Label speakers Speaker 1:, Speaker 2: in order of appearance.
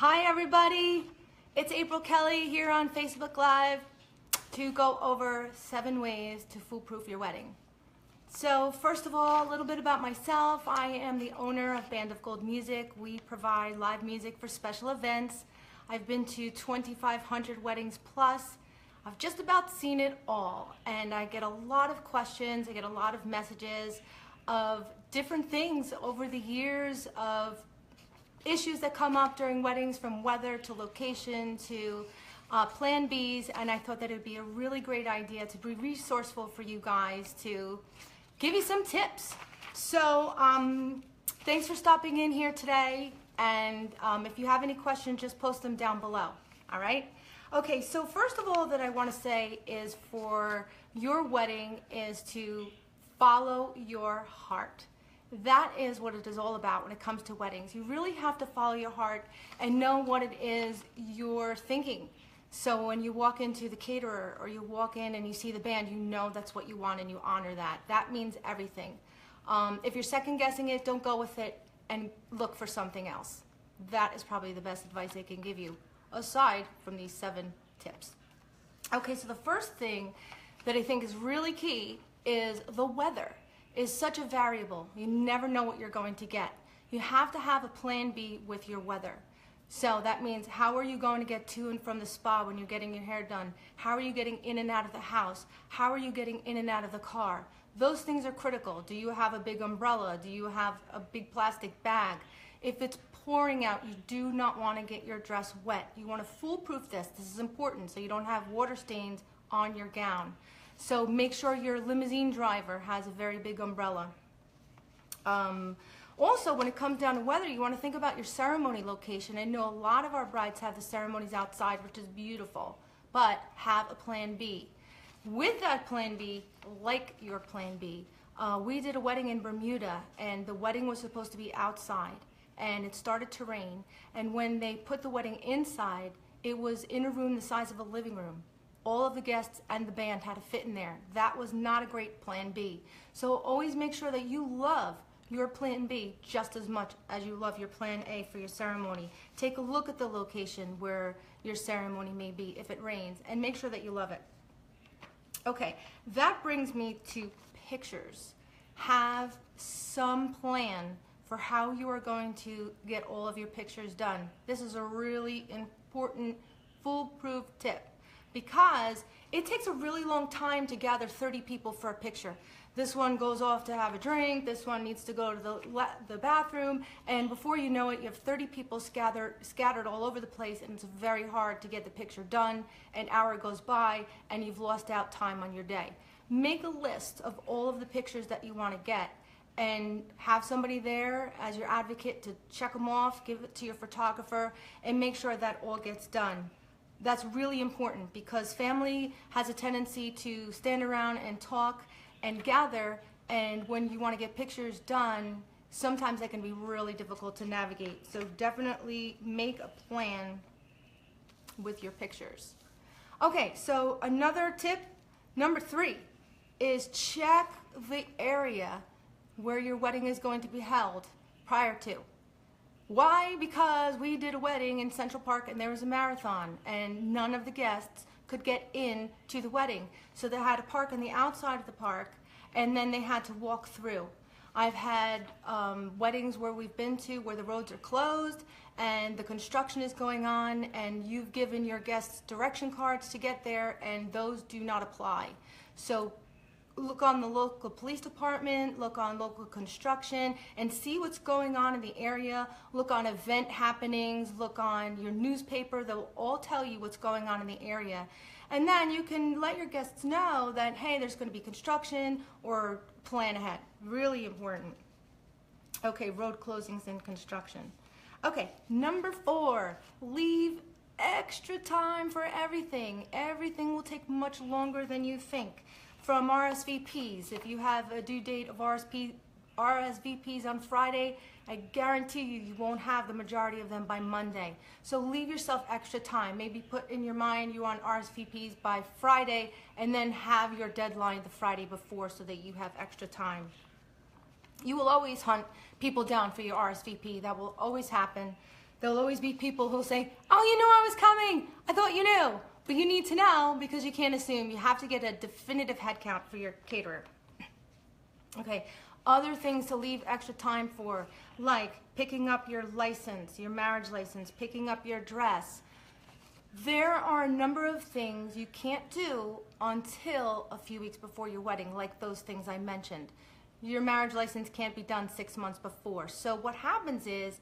Speaker 1: Hi everybody, it's April Kelly here on Facebook Live to go over 7 ways to foolproof your wedding. So first of all, a little bit about myself. I am the owner of Band of Gold Music. We provide live music for special events. I've been to 2,500 weddings plus. I've just about seen it all, and I get a lot of questions, I get a lot of messages of different things over the years, of issues that come up during weddings, from weather to location to plan Bs, and I thought that it would be a really great idea to be resourceful for you guys to give you some tips. So thanks for stopping in here today, and if you have any questions, just post them down below, all right? Okay, so first of all that I want to say is for your wedding is to follow your heart. That is what it is all about when it comes to weddings. You really have to follow your heart and know what it is you're thinking. So when you walk into the caterer or you walk in and you see the band, you know that's what you want and you honor that. That means everything. If you're second guessing it, don't go with it and look for something else. That is probably the best advice I can give you, aside from these 7 tips. Okay, so the first thing that I think is really key is the weather. Is such a variable. You never know what you're going to get. You have to have a plan B with your weather. So that means, how are you going to get to and from the spa when you're getting your hair done? How are you getting in and out of the house? How are you getting in and out of the car? Those things are critical. Do you have a big umbrella? Do you have a big plastic bag? If it's pouring out, you do not want to get your dress wet. You want to foolproof this. This is important so you don't have water stains on your gown. So make sure your limousine driver has a very big umbrella. Also, when it comes down to weather, you want to think about your ceremony location. I know a lot of our brides have the ceremonies outside, which is beautiful, but have a plan B. With that plan B, like your plan B, we did a wedding in Bermuda, and the wedding was supposed to be outside, and it started to rain, and when they put the wedding inside, it was in a room the size of a living room. All of the guests and the band had to fit in there. That was not a great plan B. So always make sure that you love your plan B just as much as you love your plan A for your ceremony. Take a look at the location where your ceremony may be if it rains, and make sure that you love it. Okay, that brings me to pictures. Have some plan for how you are going to get all of your pictures done. This is a really important foolproof tip, because it takes a really long time to gather 30 people for a picture. This one goes off to have a drink, this one needs to go to the bathroom, and before you know it, you have 30 people scattered all over the place, and it's very hard to get the picture done. An hour goes by, and you've lost out time on your day. Make a list of all of the pictures that you want to get, and have somebody there as your advocate to check them off, give it to your photographer, and make sure that all gets done. That's really important, because family has a tendency to stand around and talk and gather, and when you want to get pictures done, sometimes that can be really difficult to navigate. So definitely make a plan with your pictures. Okay, so another tip, number 3, is check the area where your wedding is going to be held prior to. Why? Because we did a wedding in Central Park and there was a marathon and none of the guests could get in to the wedding. So they had to park on the outside of the park, and then they had to walk through. I've had weddings where we've been to where the roads are closed and the construction is going on, and you've given your guests direction cards to get there, and those do not apply. So look on the local police department, look on local construction, and see what's going on in the area. Look on event happenings, look on your newspaper. They'll all tell you what's going on in the area. And then you can let your guests know that, hey, there's going to be construction, or plan ahead. Really important. Okay, road closings and construction. Okay, number 4, leave extra time for everything. Everything will take much longer than you think. From RSVPs, if you have a due date of RSVPs on Friday, I guarantee you won't have the majority of them by Monday. So leave yourself extra time. Maybe put in your mind you want RSVPs by Friday, and then have your deadline the Friday before so that you have extra time. You will always hunt people down for your RSVP. That will always happen. There'll always be people who'll say, oh, you knew I was coming. I thought you knew. But you need to know because you can't assume. You have to get a definitive head count for your caterer. Okay, other things to leave extra time for, like picking up your license, your marriage license, picking up your dress. There are a number of things you can't do until a few weeks before your wedding, like those things I mentioned. Your marriage license can't be done 6 months before. So what happens is